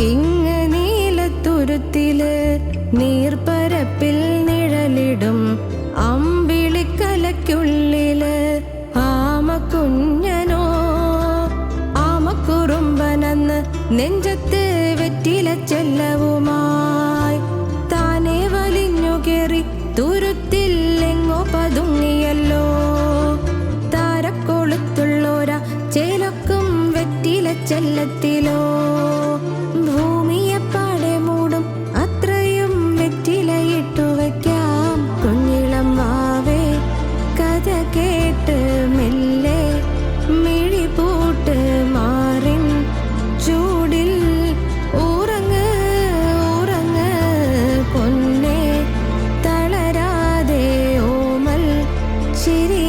ഇങ്ങ നീലത്തുരുത്തില് നീർപ്പരപ്പിൽ നിഴലിടും അമ്പിളിക്കലയ്ക്കുള്ളില് ആമക്കുഞ്ഞനോ ആമക്കുറുമ്പനെന്ന് നെഞ്ചത്ത് വെറ്റില ചെല്ലവുമായി താനെ വലിഞ്ഞു കേറി തുരുത്തിൽ എങ്ങോ പതുങ്ങിയല്ലോ. താരക്കൊളുത്തുള്ളോര ചേലക്കും വെറ്റില ചെല്ലത്തിലോ. ഭൂമിയെപ്പാടെ മൂടും അത്രയും വെറ്റിലയിട്ടു വയ്ക്കാം. കുഞ്ഞിളം വാവേ കഥ കേട്ട് മെല്ലെ മിഴിപൂട്ട് മാറിൻ ചൂടിൽ ഉറങ്ങ് ഉറങ്ങ് പൊന്നേ തളരാതെ ഓമൽ ചിരി